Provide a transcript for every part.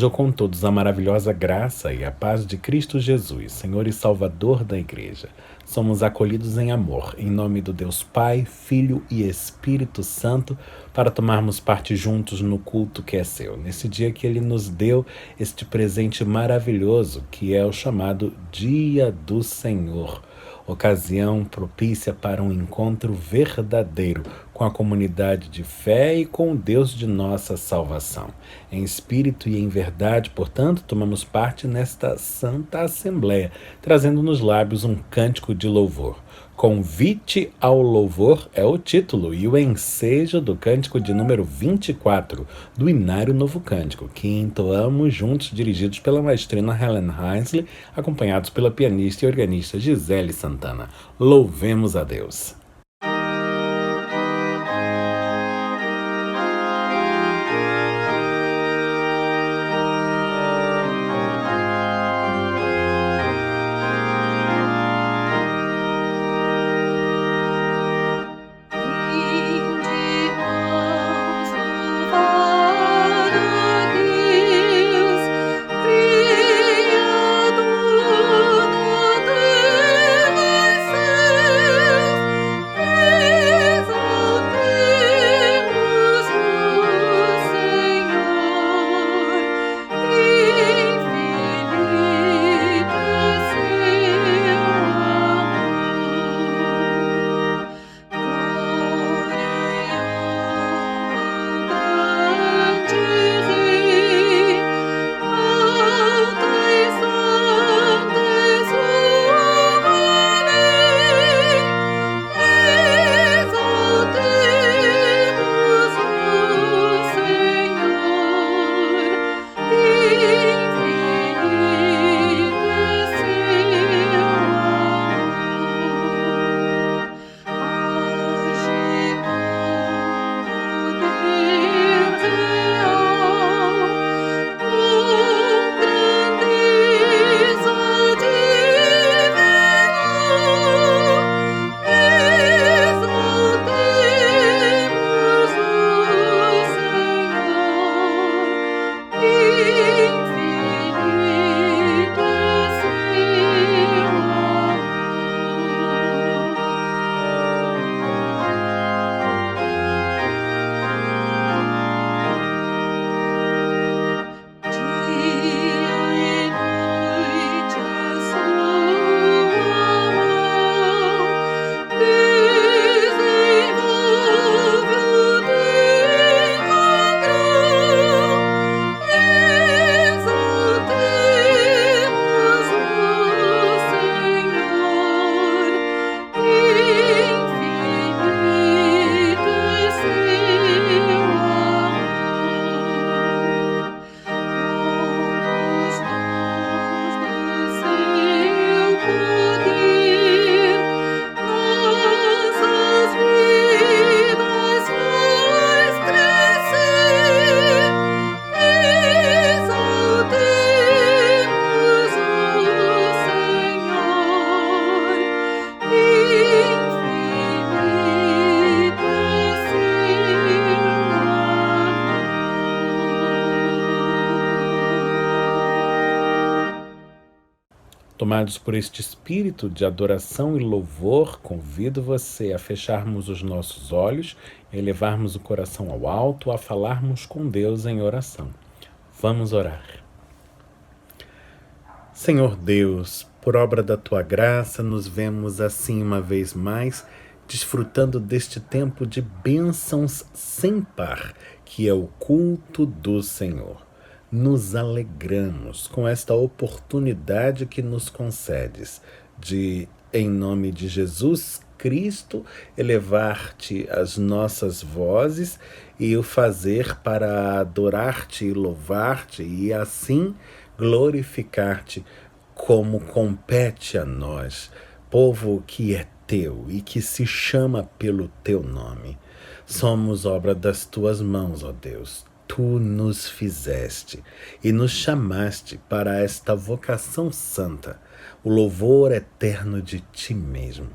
Sejam com todos a maravilhosa graça e a paz de Cristo Jesus, Senhor e Salvador da Igreja. Somos acolhidos em amor, em nome do Deus Pai, Filho e Espírito Santo, para tomarmos parte juntos no culto que é seu. Nesse dia que Ele nos deu este presente maravilhoso, que é o chamado Dia do Senhor. Ocasião propícia para um encontro verdadeiro com a comunidade de fé e com o Deus de nossa salvação. Em espírito e em verdade, portanto, tomamos parte nesta santa assembleia, trazendo nos lábios um cântico de louvor. Convite ao louvor é o título e o ensejo do cântico de número 24 do Inário Novo Cântico, que entoamos juntos, dirigidos pela maestrina Helen Heisley, acompanhados pela pianista e organista Gisele Santana. Louvemos a Deus! Tomados por este espírito de adoração e louvor, convido você a fecharmos os nossos olhos, a elevarmos o coração ao alto, a falarmos com Deus em oração. Vamos orar. Senhor Deus, por obra da Tua graça, nos vemos assim uma vez mais, desfrutando deste tempo de bênçãos sem par, que é o culto do Senhor. Nos alegramos com esta oportunidade que nos concedes de, em nome de Jesus Cristo, elevar-te as nossas vozes e o fazer para adorar-te e louvar-te e assim glorificar-te como compete a nós, povo que é teu e que se chama pelo teu nome. Somos obra das tuas mãos, ó Deus. Tu nos fizeste e nos chamaste para esta vocação santa, o louvor eterno de ti mesmo.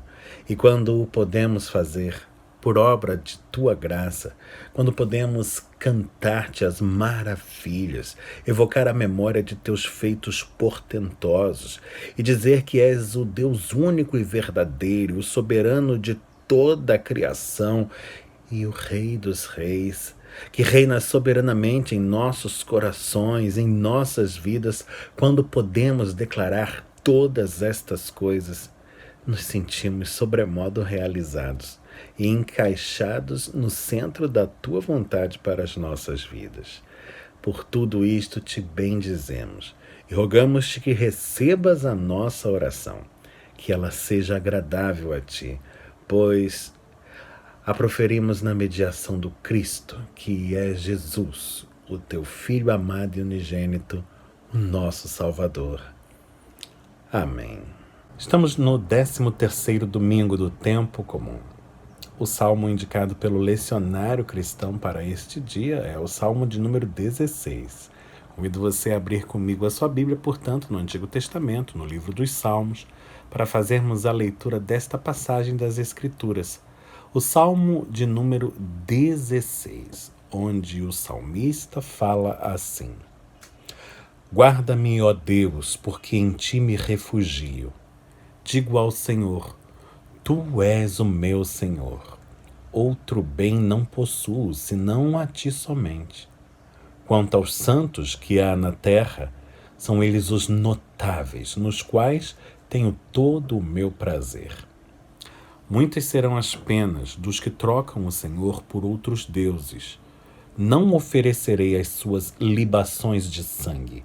E quando o podemos fazer, por obra de tua graça, quando podemos cantar-te as maravilhas, evocar a memória de teus feitos portentosos e dizer que és o Deus único e verdadeiro, o soberano de toda a criação e o Rei dos Reis, que reina soberanamente em nossos corações, em nossas vidas, quando podemos declarar todas estas coisas, nos sentimos sobremodo realizados e encaixados no centro da tua vontade para as nossas vidas. Por tudo isto te bendizemos e rogamos-te que recebas a nossa oração, que ela seja agradável a ti, pois a proferimos na mediação do Cristo, que é Jesus, o teu Filho amado e unigênito, o nosso Salvador. Amém. Estamos no 13º domingo do tempo comum. O salmo indicado pelo lecionário cristão para este dia é o salmo de número 16. Convido você a abrir comigo a sua Bíblia, portanto, no Antigo Testamento, no livro dos Salmos, para fazermos a leitura desta passagem das Escrituras. O salmo de número 16, onde o salmista fala assim: Guarda-me, ó Deus, porque em ti me refugio. Digo ao Senhor, tu és o meu Senhor. Outro bem não possuo, senão a ti somente. Quanto aos santos que há na terra, são eles os notáveis, nos quais tenho todo o meu prazer. Muitas serão as penas dos que trocam o Senhor por outros deuses. Não oferecerei as suas libações de sangue,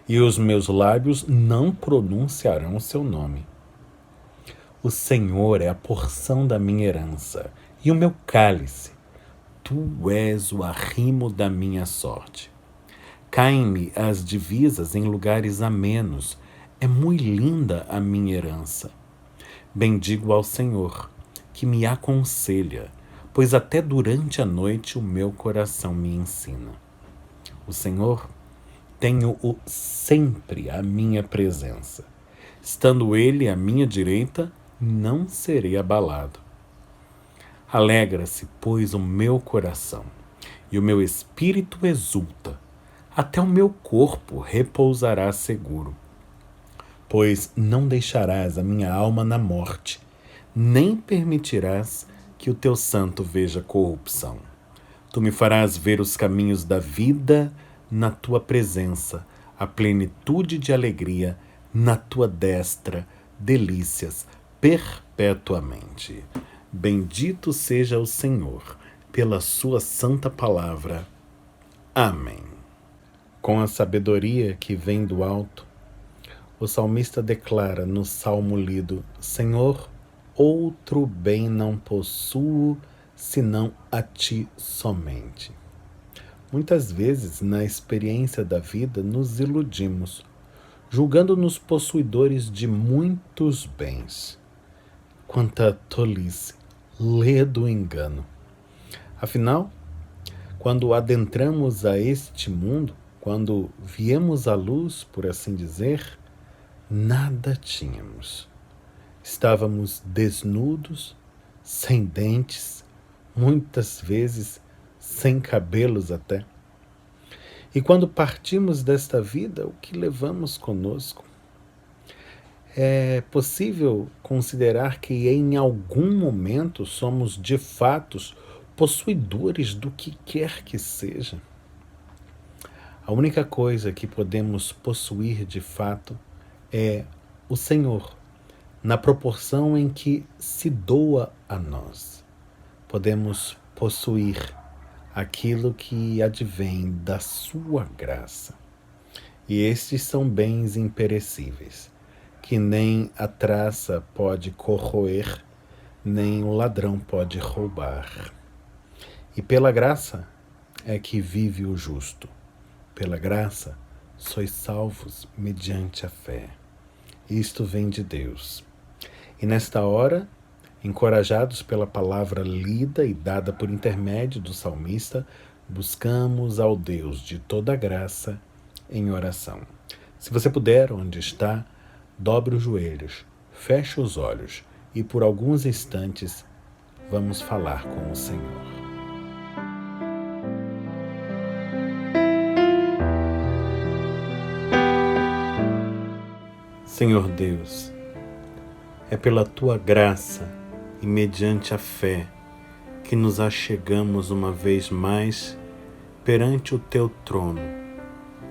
e os meus lábios não pronunciarão o seu nome. O Senhor é a porção da minha herança e o meu cálice. Tu és o arrimo da minha sorte. Caem-me as divisas em lugares amenos. É muito linda a minha herança. Bendigo ao Senhor, que me aconselha, pois até durante a noite o meu coração me ensina. O Senhor, tenho-o sempre à minha presença. Estando Ele à minha direita, não serei abalado. Alegra-se, pois, o meu coração, e o meu espírito exulta. Até o meu corpo repousará seguro. Pois não deixarás a minha alma na morte, nem permitirás que o teu santo veja corrupção. Tu me farás ver os caminhos da vida na tua presença, a plenitude de alegria na tua destra, delícias perpetuamente. Bendito seja o Senhor pela sua santa palavra. Amém. Com a sabedoria que vem do alto, o salmista declara no salmo lido: Senhor, outro bem não possuo, senão a ti somente. Muitas vezes, na experiência da vida, nos iludimos, julgando-nos possuidores de muitos bens. Quanta tolice, ledo engano! Afinal, quando adentramos a este mundo, quando viemos à luz, por assim dizer, nada tínhamos. Estávamos desnudos, sem dentes, muitas vezes sem cabelos até. E quando partimos desta vida, o que levamos conosco? É possível considerar que em algum momento somos de fato possuidores do que quer que seja. A única coisa que podemos possuir de fato é o Senhor, na proporção em que se doa a nós. Podemos possuir aquilo que advém da sua graça. E estes são bens imperecíveis, que nem a traça pode corroer, nem o ladrão pode roubar. E pela graça é que vive o justo. Pela graça sois salvos mediante a fé. Isto vem de Deus. E nesta hora, encorajados pela palavra lida e dada por intermédio do salmista, buscamos ao Deus de toda graça em oração. Se você puder, onde está, dobre os joelhos, feche os olhos e por alguns instantes vamos falar com o Senhor. Senhor Deus, é pela Tua graça e mediante a fé que nos achegamos uma vez mais perante o Teu trono,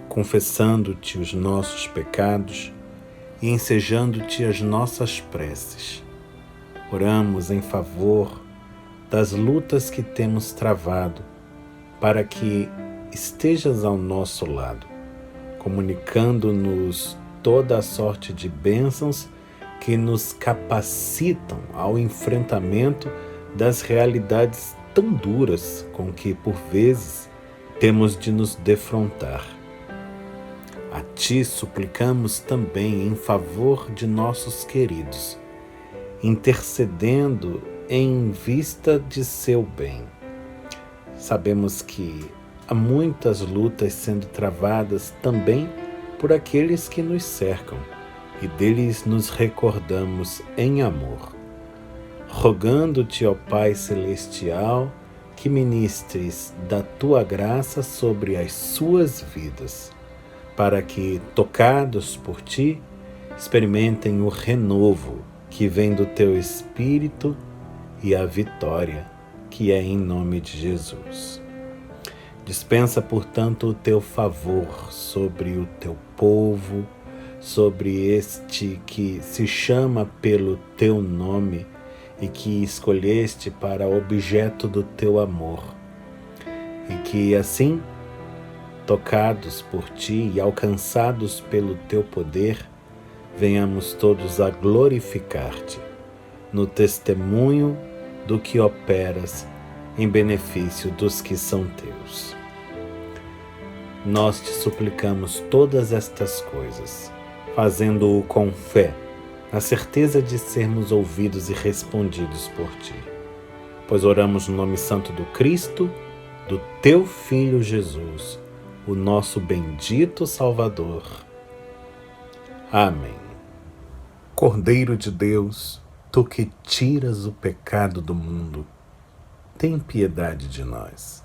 confessando-Te os nossos pecados e ensejando-Te as nossas preces. Oramos em favor das lutas que temos travado, para que estejas ao nosso lado, comunicando-nos toda a sorte de bênçãos que nos capacitam ao enfrentamento das realidades tão duras com que, por vezes, temos de nos defrontar. A Ti suplicamos também em favor de nossos queridos, intercedendo em vista de seu bem. Sabemos que há muitas lutas sendo travadas também por aqueles que nos cercam, e deles nos recordamos em amor. Rogando-Te, ó Pai Celestial, que ministres da Tua graça sobre as suas vidas, para que, tocados por Ti, experimentem o renovo que vem do Teu Espírito e a vitória que é em nome de Jesus. Dispensa, portanto, o Teu favor sobre o Teu povo, sobre este que se chama pelo Teu nome e que escolheste para objeto do Teu amor. E que, assim, tocados por Ti e alcançados pelo Teu poder, venhamos todos a glorificar-Te no testemunho do que operas em benefício dos que são Teus. Nós Te suplicamos todas estas coisas, fazendo-o com fé, na certeza de sermos ouvidos e respondidos por Ti, pois oramos no nome santo do Cristo, do Teu Filho Jesus, o nosso bendito Salvador. Amém. Cordeiro de Deus, Tu que tiras o pecado do mundo, tem piedade de nós.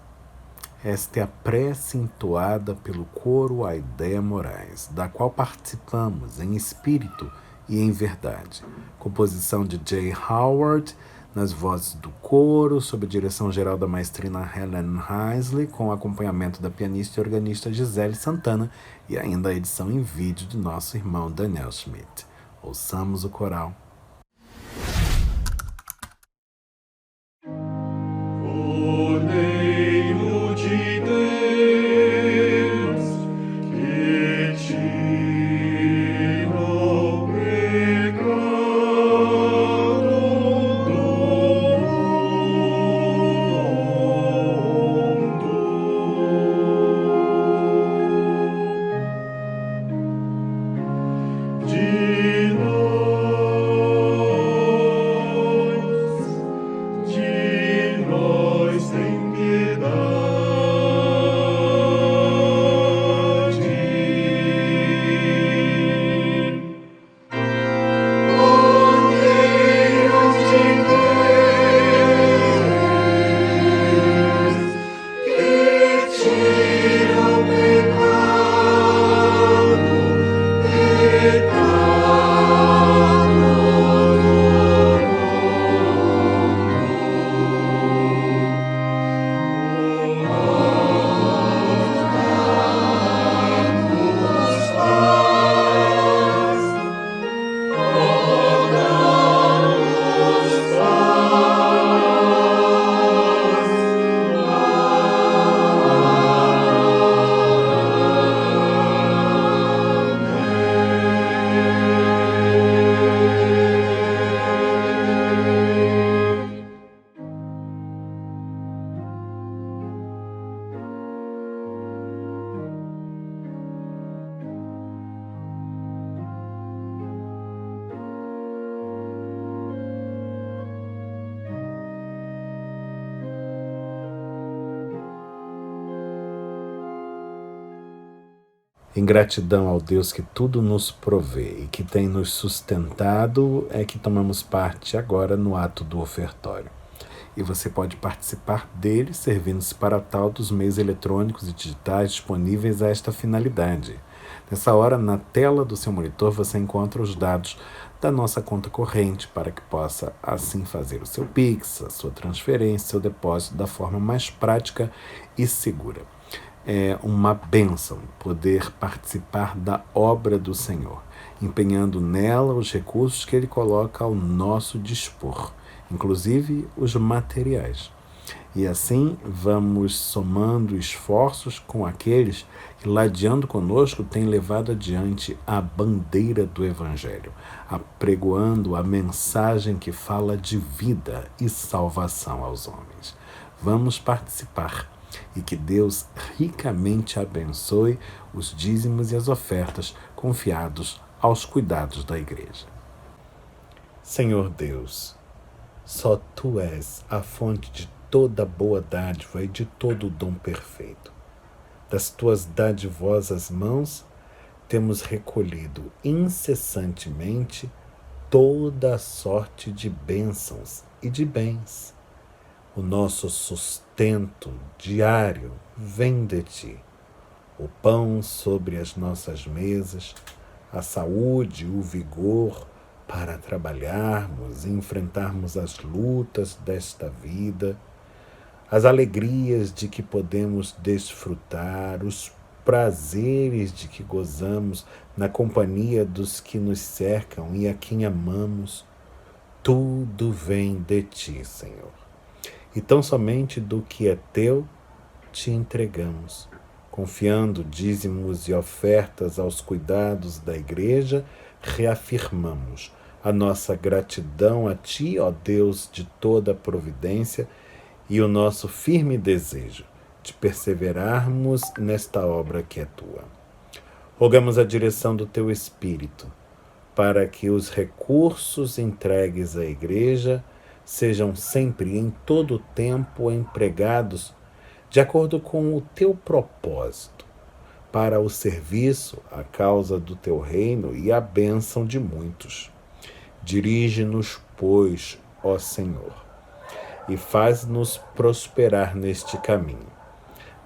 Esta é a prece entoada pelo coro Aideia Moraes, da qual participamos em espírito e em verdade. Composição de Jay Howard, nas vozes do coro, sob a direção geral da maestrina Helen Heisley, com acompanhamento da pianista e organista Gisele Santana, e ainda a edição em vídeo de nosso irmão Daniel Schmidt. Ouçamos o coral. Cordeiro de Deus, que tira o pecado do mundo, de nós tem piedade. Cordeiro de Deus, que tira o Em gratidão ao Deus que tudo nos provê e que tem nos sustentado, é que tomamos parte agora no ato do ofertório. E você pode participar dele servindo-se para tal dos meios eletrônicos e digitais disponíveis a esta finalidade. Nessa hora, na tela do seu monitor, você encontra os dados da nossa conta corrente para que possa, assim, fazer o seu Pix, a sua transferência, seu depósito da forma mais prática e segura. É uma bênção poder participar da obra do Senhor, empenhando nela os recursos que Ele coloca ao nosso dispor, inclusive os materiais. E assim vamos somando esforços com aqueles que, ladeando conosco, têm levado adiante a bandeira do Evangelho, apregoando a mensagem que fala de vida e salvação aos homens. Vamos participar e que Deus ricamente abençoe os dízimos e as ofertas confiados aos cuidados da Igreja. Senhor Deus, só Tu és a fonte de toda boa dádiva e de todo dom perfeito. Das Tuas dadivosas mãos temos recolhido incessantemente toda a sorte de bênçãos e de bens. O nosso sustento diário vem de Ti. O pão sobre as nossas mesas, a saúde, o vigor para trabalharmos e enfrentarmos as lutas desta vida, as alegrias de que podemos desfrutar, os prazeres de que gozamos na companhia dos que nos cercam e a quem amamos, tudo vem de Ti, Senhor. E tão somente do que é Teu Te entregamos, confiando dízimos e ofertas aos cuidados da Igreja, reafirmamos a nossa gratidão a Ti, ó Deus de toda a providência, e o nosso firme desejo de perseverarmos nesta obra que é Tua. Rogamos a direção do Teu Espírito, para que os recursos entregues à Igreja sejam sempre e em todo o tempo empregados de acordo com o Teu propósito, para o serviço, a causa do Teu reino e a bênção de muitos. Dirige-nos, pois, ó Senhor, e faz-nos prosperar neste caminho,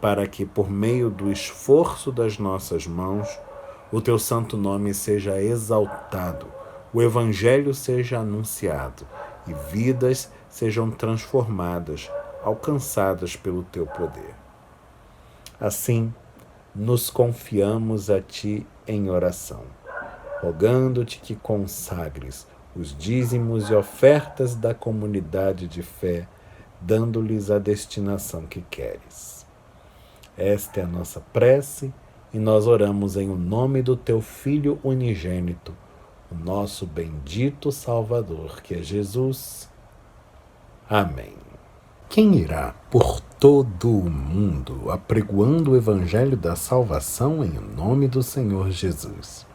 para que, por meio do esforço das nossas mãos, o Teu santo nome seja exaltado, o Evangelho seja anunciado e vidas sejam transformadas, alcançadas pelo Teu poder. Assim, nos confiamos a Ti em oração, rogando-Te que consagres os dízimos e ofertas da comunidade de fé, dando-lhes a destinação que queres. Esta é a nossa prece e nós oramos em o nome do Teu Filho unigênito, o nosso bendito Salvador, que é Jesus. Amém. Quem irá por todo o mundo apregoando o Evangelho da salvação em nome do Senhor Jesus?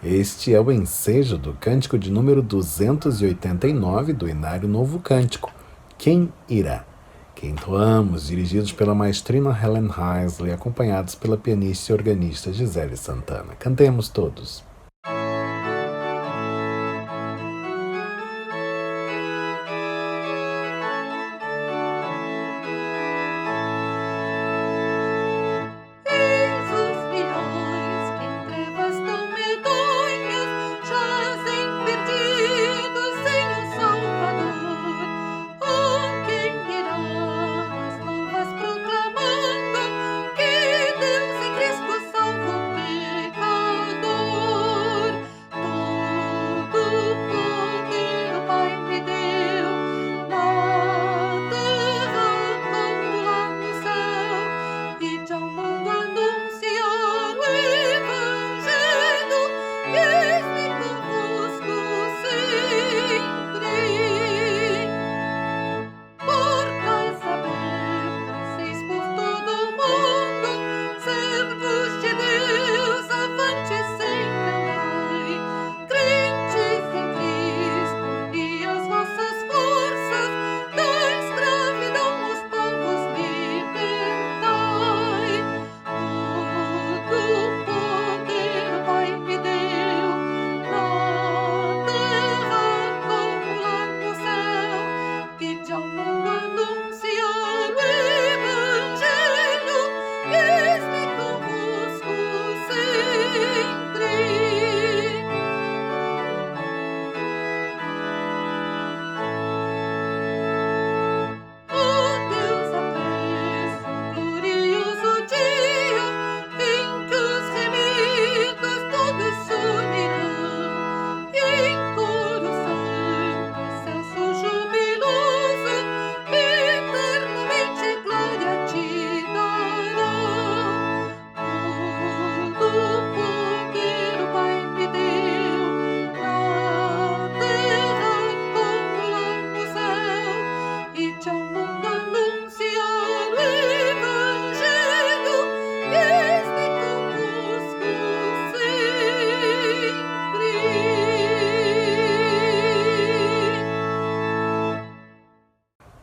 Este é o ensejo do cântico de número 289 do Inário Novo Cântico. Quem irá? Que entoamos, dirigidos pela maestrina Helen Heisley, acompanhados pela pianista e organista Gisele Santana. Cantemos todos. Que Deus em Cristo salva o pecador.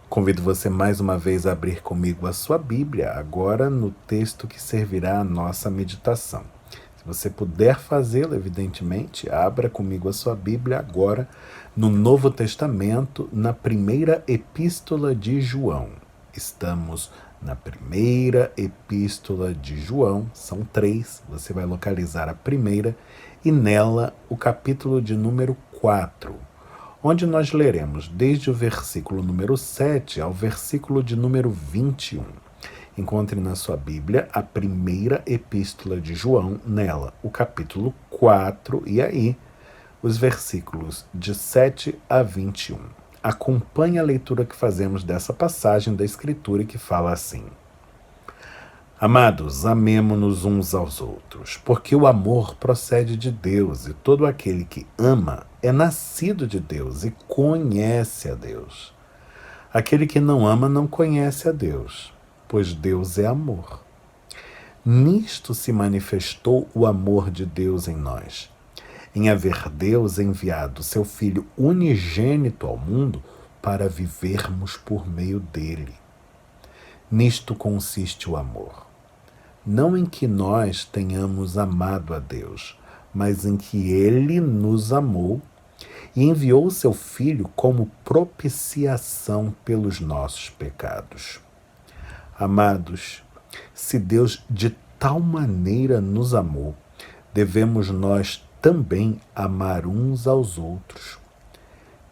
Convido você mais uma vez a abrir comigo a sua Bíblia, agora no texto que servirá a nossa meditação. Se você puder fazê-lo, evidentemente, abra comigo a sua Bíblia agora no Novo Testamento, na primeira epístola de João. Estamos na primeira epístola de João, são 3, você vai localizar a primeira, e nela o capítulo de número 4, onde nós leremos desde o versículo número 7 ao versículo de número 21. Encontre na sua Bíblia a primeira epístola de João, nela o capítulo 4, e aí os versículos de 7 a 21. Acompanhe a leitura que fazemos dessa passagem da Escritura que fala assim: Amados, amemo-nos uns aos outros, porque o amor procede de Deus, e todo aquele que ama é nascido de Deus e conhece a Deus. Aquele que não ama não conhece a Deus, pois Deus é amor. Nisto se manifestou o amor de Deus em nós, em haver Deus enviado seu Filho unigênito ao mundo para vivermos por meio dele. Nisto consiste o amor. Não em que nós tenhamos amado a Deus, mas em que Ele nos amou e enviou seu Filho como propiciação pelos nossos pecados. Amados, se Deus de tal maneira nos amou, devemos nós também amar uns aos outros.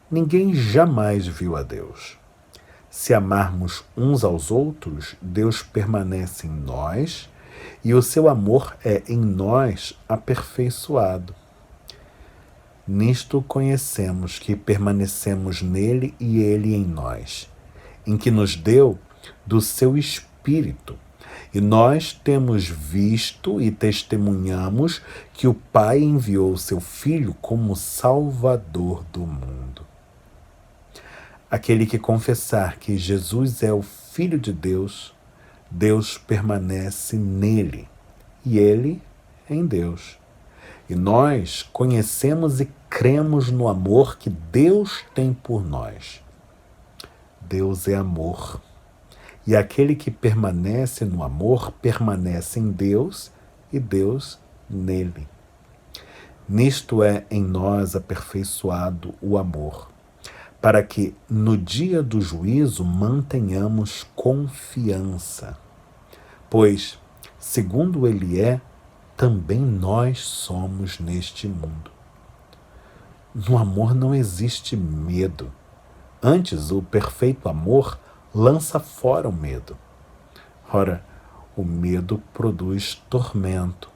Ninguém jamais viu a Deus. Se amarmos uns aos outros, Deus permanece em nós e o seu amor é em nós aperfeiçoado. Nisto conhecemos que permanecemos nele e ele em nós, em que nos deu do seu Espírito. E nós temos visto e testemunhamos que o Pai enviou seu Filho como Salvador do mundo. Aquele que confessar que Jesus é o Filho de Deus, Deus permanece nele e ele em Deus. E nós conhecemos e cremos no amor que Deus tem por nós. Deus é amor. E aquele que permanece no amor permanece em Deus e Deus nele. Nisto é em nós aperfeiçoado o amor, para que no dia do juízo mantenhamos confiança. Pois, segundo ele é, também nós somos neste mundo. No amor não existe medo. Antes, o perfeito amor lança fora o medo. Ora, o medo produz tormento.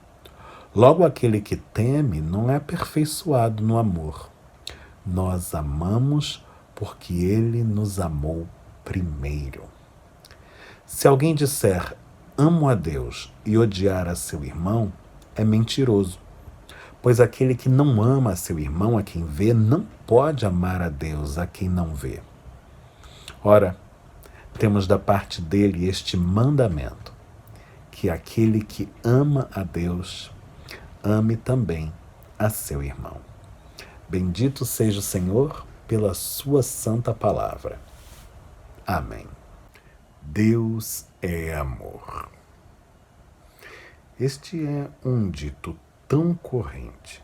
Logo, aquele que teme não é aperfeiçoado no amor. Nós amamos porque ele nos amou primeiro. Se alguém disser, amo a Deus, e odiar a seu irmão, é mentiroso. Pois aquele que não ama a seu irmão a quem vê, não pode amar a Deus a quem não vê. Ora, temos da parte dele este mandamento, que aquele que ama a Deus, ame também a seu irmão. Bendito seja o Senhor pela sua santa palavra. Amém. Deus é amor. Este é um dito tão corrente,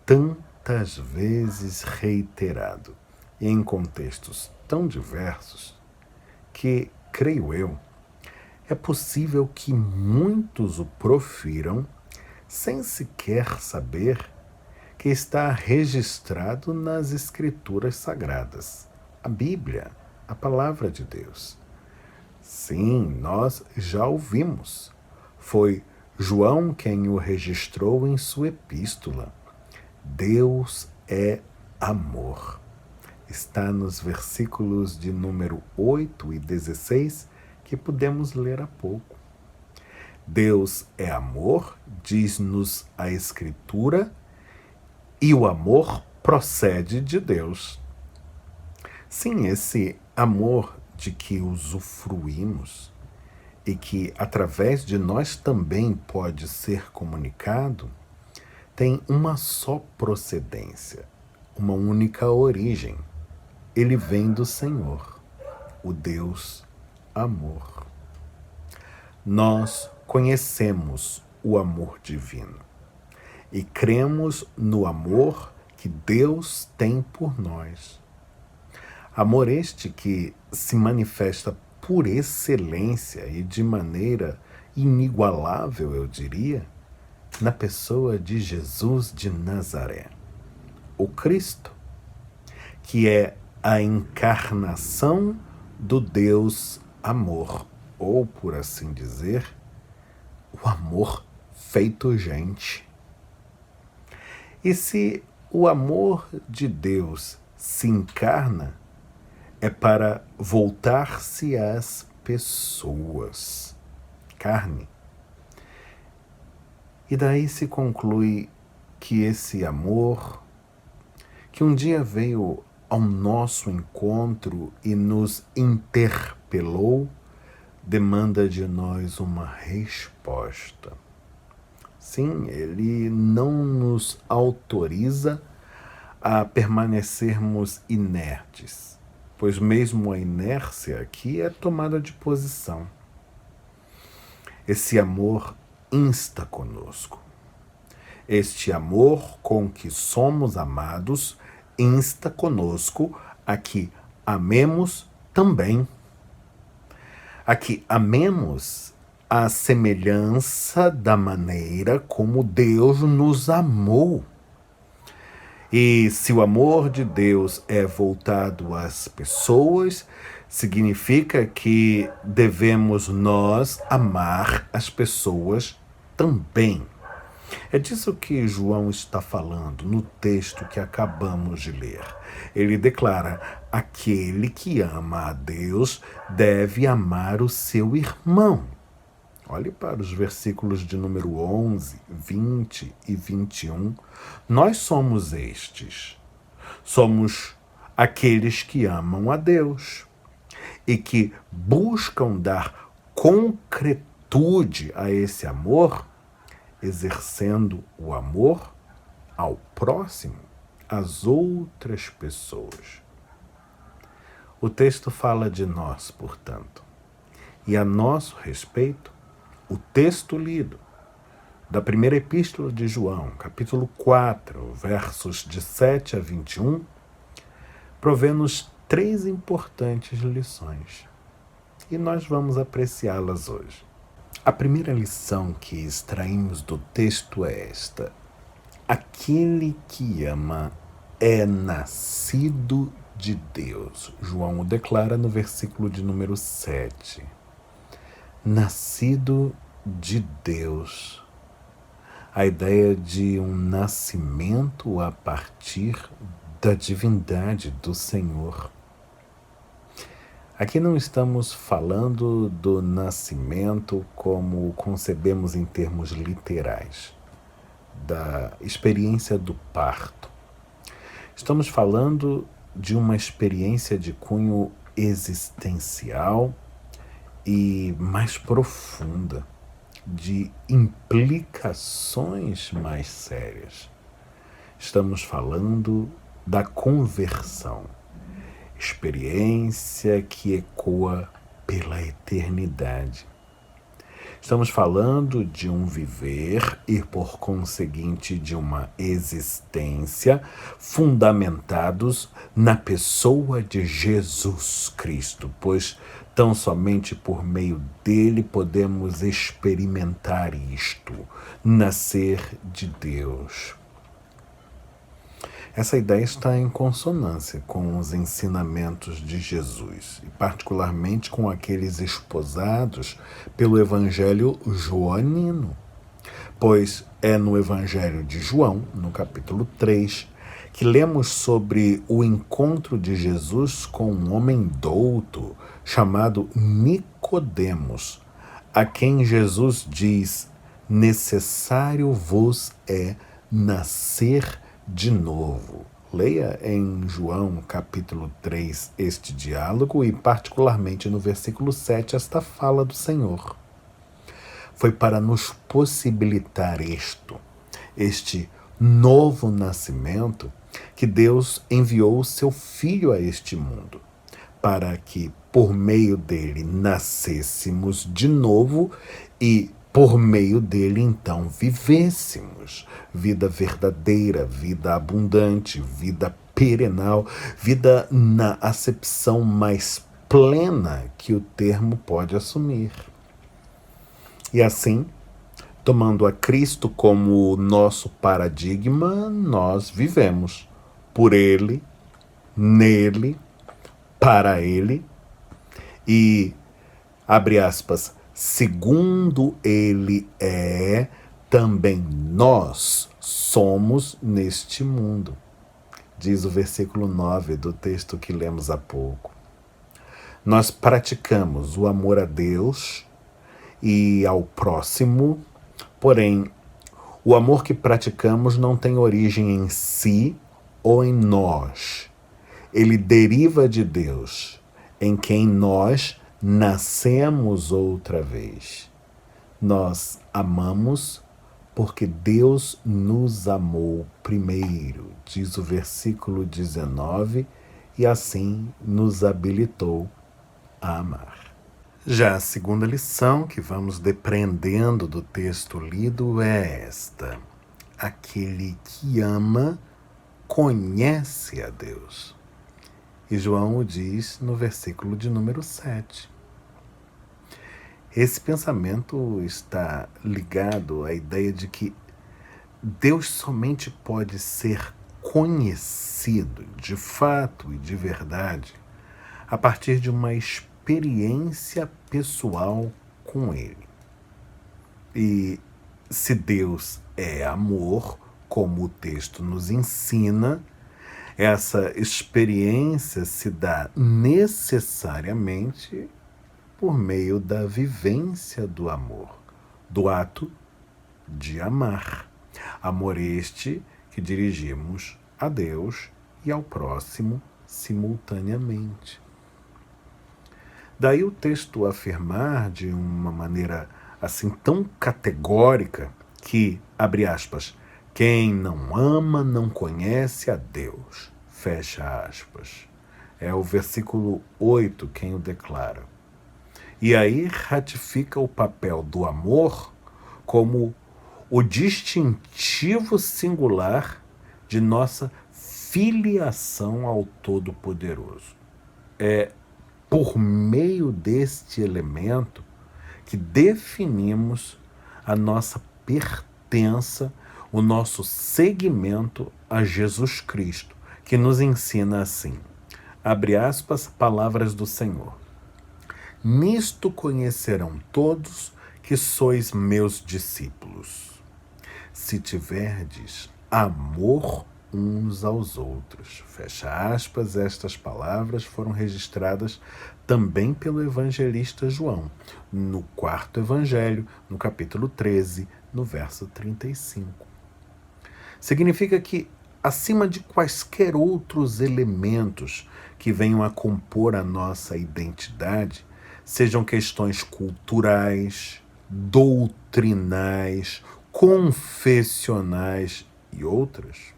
tantas vezes reiterado e em contextos tão diversos, que, creio eu, é possível que muitos o profiram sem sequer saber que está registrado nas Escrituras Sagradas, a Bíblia, a Palavra de Deus. Sim, nós já ouvimos. Foi João quem o registrou em sua epístola. Deus é amor. Está nos versículos de número 8 e 16 que pudemos ler há pouco. Deus é amor, diz-nos a Escritura, e o amor procede de Deus. Sim, esse amor de que usufruímos e que através de nós também pode ser comunicado, tem uma só procedência, uma única origem. Ele vem do Senhor. o Deus amor. Nós conhecemos o amor divino e cremos no amor que Deus tem por nós. Amor este que se manifesta por excelência e de maneira inigualável, eu diria, na pessoa de Jesus de Nazaré, o Cristo, que é a encarnação do Deus amor, ou, por assim dizer, o amor feito gente. E se o amor de Deus se encarna, é para voltar-se às pessoas, carne. E daí se conclui que esse amor, que um dia veio ao nosso encontro e nos interpelou, demanda de nós uma resposta. Sim, ele não nos autoriza a permanecermos inertes, pois mesmo a inércia aqui é tomada de posição. Esse amor insta conosco. Este amor com que somos amados insta conosco a que amemos também. A que amemos a semelhança da maneira como Deus nos amou. E se o amor de Deus é voltado às pessoas, significa que devemos nós amar as pessoas também. É disso que João está falando no texto que acabamos de ler. Ele declara: aquele que ama a Deus deve amar o seu irmão. Olhe para os versículos de número 11, 20 e 21. Nós somos estes. Somos aqueles que amam a Deus e que buscam dar concretude a esse amor, exercendo o amor ao próximo, às outras pessoas. O texto fala de nós, portanto, e a nosso respeito, o texto lido da primeira epístola de João, capítulo 4, versos de 7 a 21, provê-nos 3 importantes lições. E nós vamos apreciá-las hoje. A primeira lição que extraímos do texto é esta: aquele que ama é nascido de Deus. João o declara no versículo de número 7. Nascido de Deus. A ideia de um nascimento a partir da divindade do Senhor. Aqui não estamos falando do nascimento como concebemos em termos literais, da experiência do parto. Estamos falando de uma experiência de cunho existencial e mais profunda, de implicações mais sérias. Estamos falando da conversão, experiência que ecoa pela eternidade. Estamos falando de um viver e, por conseguinte, de uma existência fundamentados na pessoa de Jesus Cristo, pois tão somente por meio dele podemos experimentar isto, nascer de Deus. Essa ideia está em consonância com os ensinamentos de Jesus, e particularmente com aqueles esposados pelo Evangelho joanino, pois é no Evangelho de João, no capítulo 3, que lemos sobre o encontro de Jesus com um homem douto chamado Nicodemos, a quem Jesus diz: necessário vos é nascer de novo. Leia em João capítulo 3 este diálogo e particularmente no versículo 7 esta fala do Senhor. Foi para nos possibilitar este novo nascimento, que Deus enviou o seu Filho a este mundo, para que por meio dele nascêssemos de novo e por meio dele então vivêssemos vida verdadeira, vida abundante, vida perenal, vida na acepção mais plena que o termo pode assumir. E assim, tomando a Cristo como nosso paradigma, nós vivemos por Ele, nele, para Ele e, abre aspas, segundo Ele é, também nós somos neste mundo. Diz o versículo 9 do texto que lemos há pouco. Nós praticamos o amor a Deus e ao próximo, porém, o amor que praticamos não tem origem em si ou em nós. Ele deriva de Deus, em quem nós nascemos outra vez. Nós amamos porque Deus nos amou primeiro, diz o versículo 19, e assim nos habilitou a amar. Já a segunda lição que vamos depreendendo do texto lido é esta: aquele que ama conhece a Deus. E João o diz no versículo de número 7. Esse pensamento está ligado à ideia de que Deus somente pode ser conhecido de fato e de verdade a partir de uma experiência pessoal com Ele. E se Deus é amor, como o texto nos ensina, essa experiência se dá necessariamente por meio da vivência do amor, do ato de amar. Amor este que dirigimos a Deus e ao próximo simultaneamente. Daí o texto afirmar de uma maneira assim tão categórica que, abre aspas, quem não ama não conhece a Deus, fecha aspas. É o versículo 8 quem o declara. E aí ratifica o papel do amor como o distintivo singular de nossa filiação ao Todo-Poderoso. É por meio deste elemento que definimos a nossa pertença, o nosso seguimento a Jesus Cristo, que nos ensina assim, abre aspas, palavras do Senhor. Nisto conhecerão todos que sois meus discípulos, se tiverdes amor uns aos outros. Fecha aspas, estas palavras foram registradas também pelo evangelista João, no 4º evangelho, no capítulo 13, no verso 35. Significa que, acima de quaisquer outros elementos que venham a compor a nossa identidade, sejam questões culturais, doutrinais, confessionais e outras,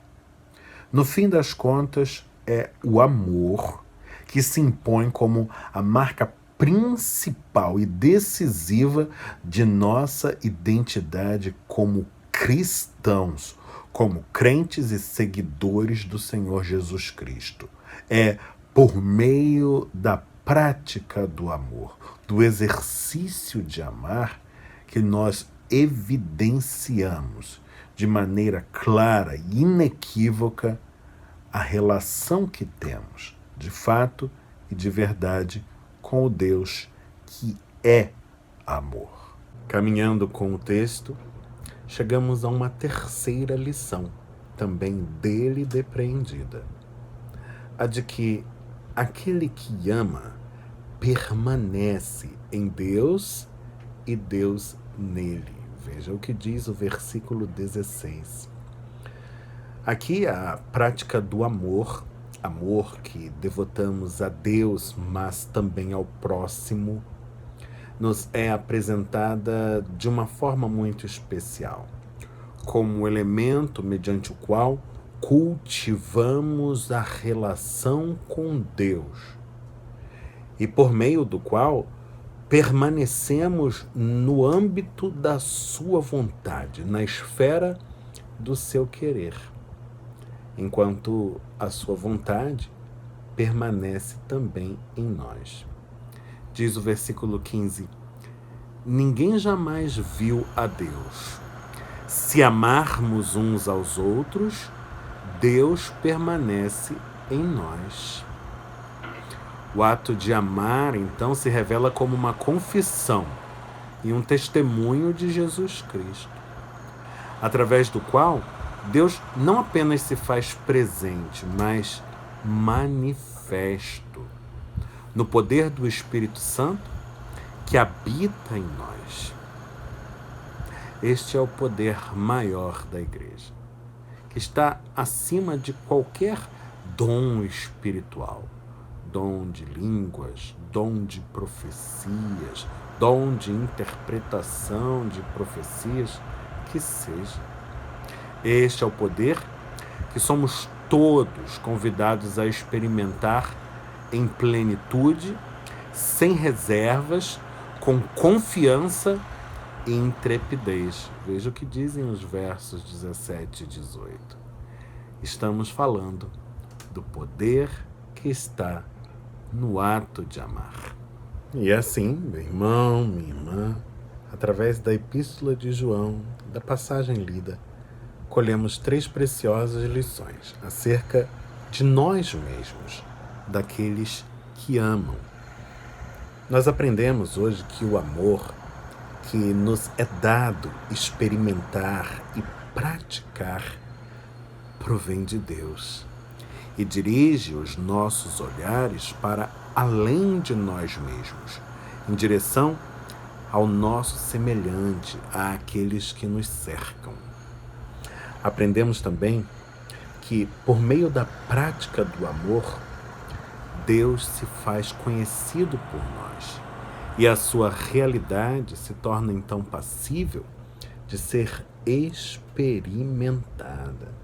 no fim das contas é o amor que se impõe como a marca principal e decisiva de nossa identidade como cristãos, como crentes e seguidores do Senhor Jesus Cristo. É por meio da prática do amor, do exercício de amar, que nós evidenciamos de maneira clara e inequívoca a relação que temos, de fato e de verdade, com o Deus que é amor. Caminhando com o texto, chegamos a uma terceira lição, também dele depreendida, a de que aquele que ama permanece em Deus e Deus nele. Veja o que diz o versículo 16. Aqui a prática do amor, amor que devotamos a Deus, mas também ao próximo, nos é apresentada de uma forma muito especial, como elemento mediante o qual cultivamos a relação com Deus. e por meio do qual permanecemos no âmbito da sua vontade, na esfera do seu querer, enquanto a sua vontade permanece também em nós. Diz o versículo 15: ninguém jamais viu a Deus. Se amarmos uns aos outros, Deus permanece em nós. O ato de amar, então, se revela como uma confissão e um testemunho de Jesus Cristo, através do qual Deus não apenas se faz presente, mas manifesto no poder do Espírito Santo que habita em nós. Este é o poder maior da igreja, que está acima de qualquer dom espiritual, dom de línguas, dom de profecias, dom de interpretação de profecias, que seja. Este é o poder que somos todos convidados a experimentar em plenitude, sem reservas, com confiança e intrepidez. Veja o que dizem os versos 17 e 18. Estamos falando do poder que está no ato de amar. E assim, meu irmão, minha irmã, através da Epístola de João, da passagem lida, colhemos 3 preciosas lições acerca de nós mesmos, daqueles que amam. Nós aprendemos hoje que o amor que nos é dado experimentar e praticar provém de Deus e dirige os nossos olhares para além de nós mesmos, em direção ao nosso semelhante, àqueles que nos cercam. Aprendemos também que, por meio da prática do amor, Deus se faz conhecido por nós e a sua realidade se torna então passível de ser experimentada.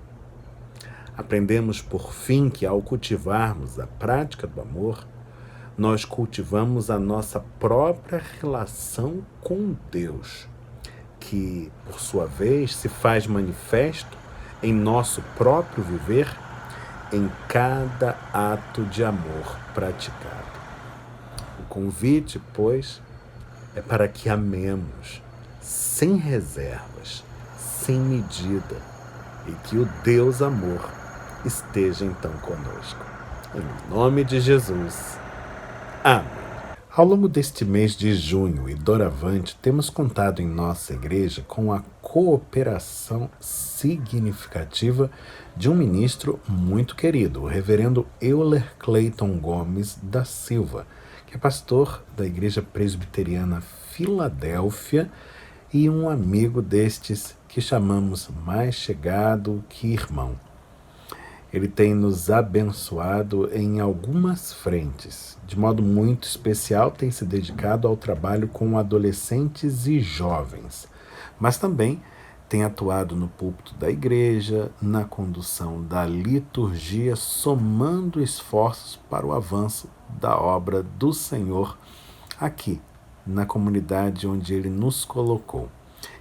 Aprendemos, por fim, que ao cultivarmos a prática do amor, nós cultivamos a nossa própria relação com Deus, que, por sua vez, se faz manifesto em nosso próprio viver, em cada ato de amor praticado. O convite, pois, é para que amemos sem reservas, sem medida, e que o Deus amor esteja então conosco. Em nome de Jesus. Amém. Ao longo deste mês de junho e doravante, temos contado em nossa igreja com a cooperação significativa de um ministro muito querido, o reverendo Euler Clayton Gomes da Silva, que é pastor da Igreja Presbiteriana Filadélfia e um amigo destes que chamamos mais chegado que irmão. Ele tem nos abençoado em algumas frentes. De modo muito especial, tem se dedicado ao trabalho com adolescentes e jovens, mas também tem atuado no púlpito da igreja, na condução da liturgia, somando esforços para o avanço da obra do Senhor aqui, na comunidade onde Ele nos colocou.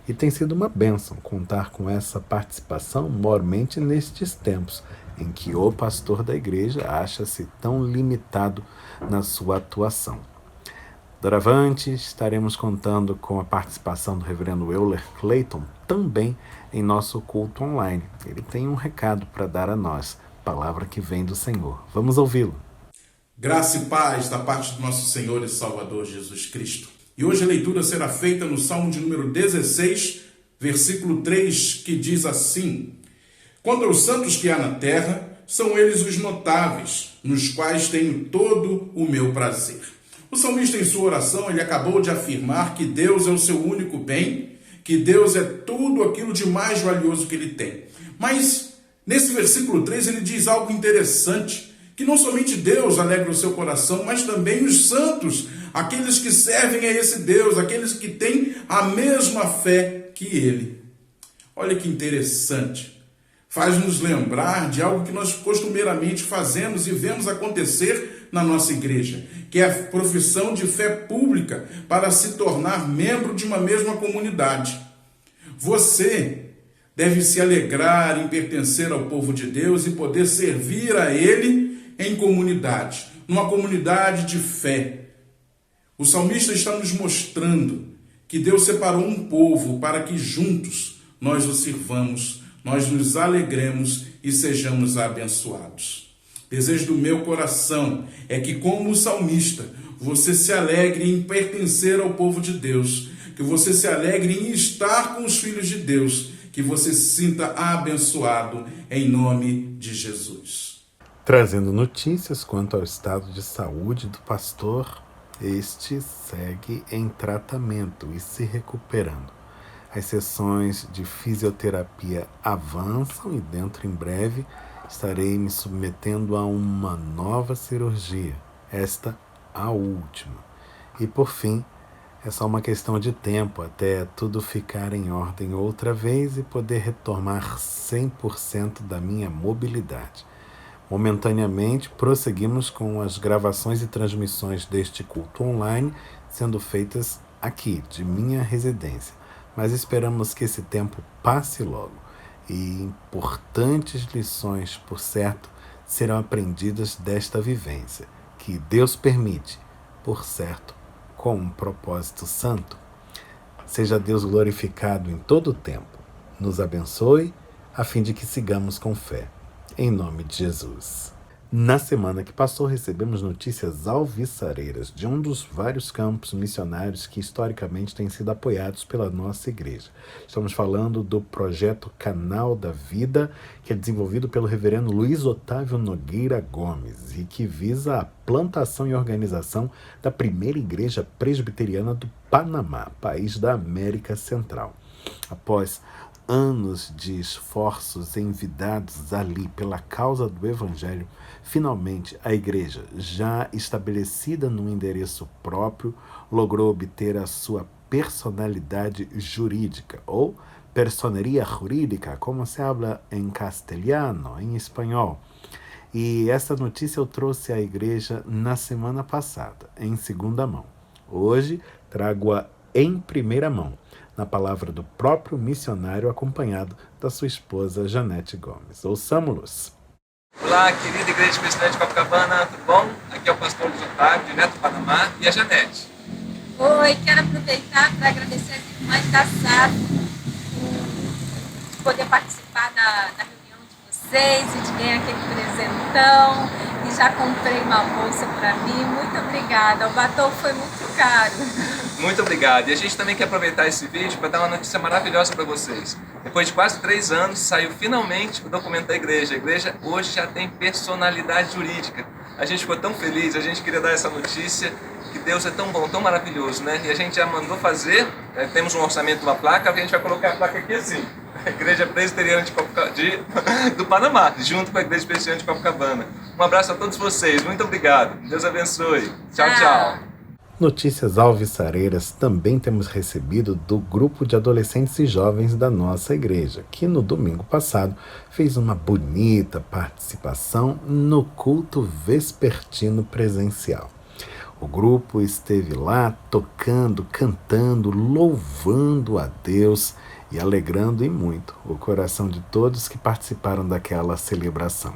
E tem sido uma bênção contar com essa participação, mormente nestes tempos em que o pastor da igreja acha-se tão limitado na sua atuação. Doravante, estaremos contando com a participação do reverendo Euler Clayton também em nosso culto online. Ele tem um recado para dar a nós, palavra que vem do Senhor. Vamos ouvi-lo. Graça e paz da parte do nosso Senhor e Salvador Jesus Cristo. E hoje a leitura será feita no Salmo de número 16, versículo 3, que diz assim: Quanto aos santos que há na terra, são eles os notáveis, nos quais tenho todo o meu prazer. O salmista, em sua oração, ele acabou de afirmar que Deus é o seu único bem, que Deus é tudo aquilo de mais valioso que ele tem. Mas, nesse versículo 3, ele diz algo interessante, que não somente Deus alegra o seu coração, mas também os santos, aqueles que servem a esse Deus, aqueles que têm a mesma fé que ele. Olha que interessante. faz-nos lembrar de algo que nós costumeiramente fazemos e vemos acontecer na nossa igreja, que é a profissão de fé pública para se tornar membro de uma mesma comunidade. Você deve se alegrar em pertencer ao povo de Deus e poder servir a Ele em comunidade, numa comunidade de fé. O salmista está nos mostrando que Deus separou um povo para que juntos nós o sirvamos, nós nos alegremos e sejamos abençoados. Desejo do meu coração é que, como o salmista, você se alegre em pertencer ao povo de Deus, que você se alegre em estar com os filhos de Deus, que você se sinta abençoado em nome de Jesus. Trazendo notícias quanto ao estado de saúde do pastor, este segue em tratamento e se recuperando. As sessões de fisioterapia avançam e dentro em breve estarei me submetendo a uma nova cirurgia, esta a última. E por fim, é só uma questão de tempo até tudo ficar em ordem outra vez e poder retomar 100% da minha mobilidade. Momentaneamente, prosseguimos com as gravações e transmissões deste culto online sendo feitas aqui, de minha residência. Mas esperamos que esse tempo passe logo e importantes lições, por certo, serão aprendidas desta vivência, que Deus permite, por certo, com um propósito santo. Seja Deus glorificado em todo o tempo. Nos abençoe, a fim de que sigamos com fé. Em nome de Jesus. Na semana que passou, recebemos notícias alvissareiras de um dos vários campos missionários que historicamente têm sido apoiados pela nossa igreja. Estamos falando do projeto Canal da Vida, que é desenvolvido pelo reverendo Luiz Otávio Nogueira Gomes e que visa a plantação e organização da primeira igreja presbiteriana do Panamá, país da América Central. Após anos de esforços envidados ali pela causa do Evangelho, finalmente a igreja, já estabelecida num endereço próprio, logrou obter a sua personalidade jurídica, ou personería jurídica, como se habla em castelhano, em espanhol. E essa notícia eu trouxe à igreja na semana passada, em segunda mão. Hoje trago-a em primeira mão, na palavra do próprio missionário, acompanhado da sua esposa Janete Gomes. Ouçamo-los. Olá, querida Igreja Presbiteriana de Copacabana, tudo bom? Aqui é o pastor Luiz Otávio, direto do Panamá, e a Janete. Oi, quero aproveitar para agradecer a irmã da SAF por poder participar da reunião de vocês e de ganhar aquele presentão. E já comprei uma bolsa para mim. Muito obrigada. O batom foi muito caro. Muito obrigado. E a gente também quer aproveitar esse vídeo para dar uma notícia maravilhosa para vocês. Depois de quase 3 anos, saiu finalmente o documento da igreja. A igreja hoje já tem personalidade jurídica. A gente ficou tão feliz, a gente queria dar essa notícia, que Deus é tão bom, tão maravilhoso, né? E a gente já mandou fazer, temos um orçamento de uma placa, a gente vai colocar a placa aqui assim. A Igreja Presbiteriana do Panamá, junto com a Igreja Presbiteriana de Copacabana. Um abraço a todos vocês, muito obrigado. Deus abençoe. Tchau, tchau. Notícias alvissareiras também temos recebido do grupo de adolescentes e jovens da nossa igreja, que no domingo passado fez uma bonita participação no culto vespertino presencial. O grupo esteve lá tocando, cantando, louvando a Deus e alegrando e muito o coração de todos que participaram daquela celebração.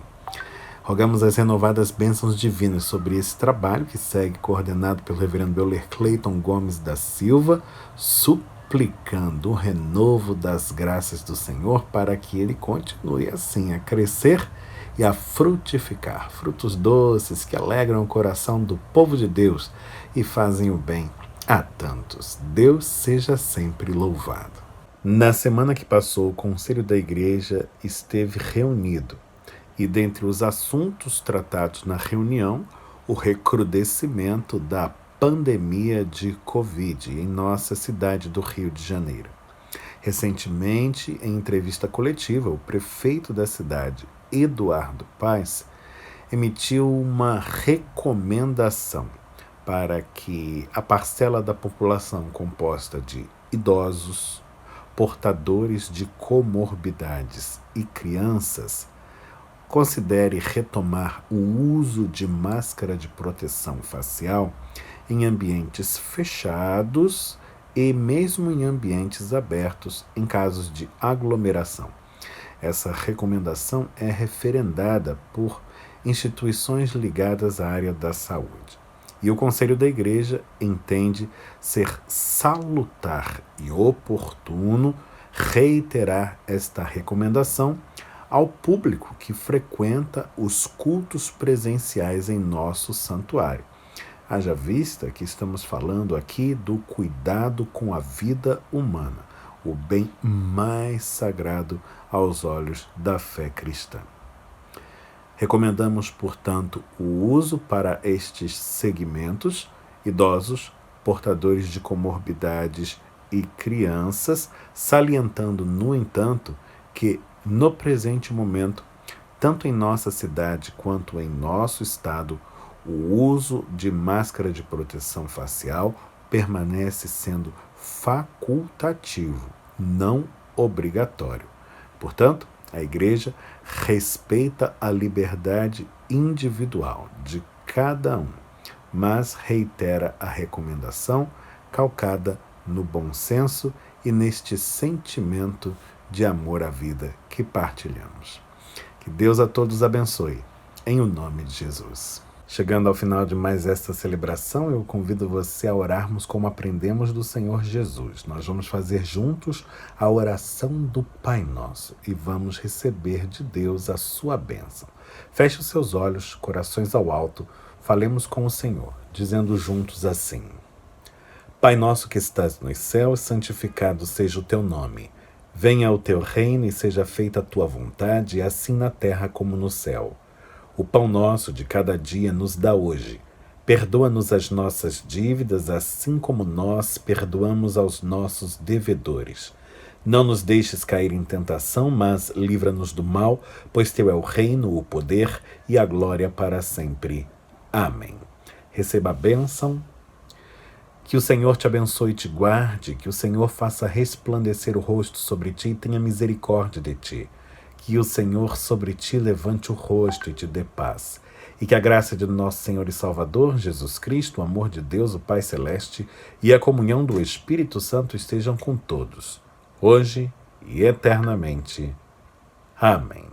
Rogamos as renovadas bênçãos divinas sobre esse trabalho que segue coordenado pelo reverendo Beuler Cleiton Gomes da Silva, suplicando o renovo das graças do Senhor para que ele continue assim a crescer e a frutificar, frutos doces que alegram o coração do povo de Deus e fazem o bem a tantos. Deus seja sempre louvado. Na semana que passou, o Conselho da Igreja esteve reunido e, dentre os assuntos tratados na reunião, o recrudescimento da pandemia de Covid em nossa cidade do Rio de Janeiro. Recentemente, em entrevista coletiva, o prefeito da cidade, Eduardo Paes, emitiu uma recomendação para que a parcela da população composta de idosos, portadores de comorbidades e crianças, considere retomar o uso de máscara de proteção facial em ambientes fechados e mesmo em ambientes abertos em casos de aglomeração. Essa recomendação é referendada por instituições ligadas à área da saúde. E o Conselho da Igreja entende ser salutar e oportuno reiterar esta recomendação ao público que frequenta os cultos presenciais em nosso santuário. Haja vista que estamos falando aqui do cuidado com a vida humana, o bem mais sagrado aos olhos da fé cristã. Recomendamos, portanto, o uso para estes segmentos: idosos, portadores de comorbidades e crianças, salientando, no entanto, que, no presente momento, tanto em nossa cidade quanto em nosso estado, o uso de máscara de proteção facial permanece sendo facultativo, não obrigatório. Portanto, a Igreja respeita a liberdade individual de cada um, mas reitera a recomendação calcada no bom senso e neste sentimento de amor à vida que partilhamos. Que Deus a todos abençoe, em o nome de Jesus. Chegando ao final de mais esta celebração, eu convido você a orarmos como aprendemos do Senhor Jesus. Nós vamos fazer juntos a oração do Pai Nosso e vamos receber de Deus a sua bênção. Feche os seus olhos, corações ao alto, falemos com o Senhor, dizendo juntos assim: Pai nosso que estás nos céus, santificado seja o teu nome. Venha o teu reino e seja feita a tua vontade, assim na terra como no céu. O pão nosso de cada dia nos dá hoje. Perdoa-nos as nossas dívidas, assim como nós perdoamos aos nossos devedores. Não nos deixes cair em tentação, mas livra-nos do mal, pois teu é o reino, o poder e a glória para sempre. Amém. Receba a bênção. Que o Senhor te abençoe e te guarde, que o Senhor faça resplandecer o rosto sobre ti e tenha misericórdia de ti. Que o Senhor sobre ti levante o rosto e te dê paz. E que a graça de nosso Senhor e Salvador, Jesus Cristo, o amor de Deus, o Pai Celeste, e a comunhão do Espírito Santo estejam com todos, hoje e eternamente. Amém.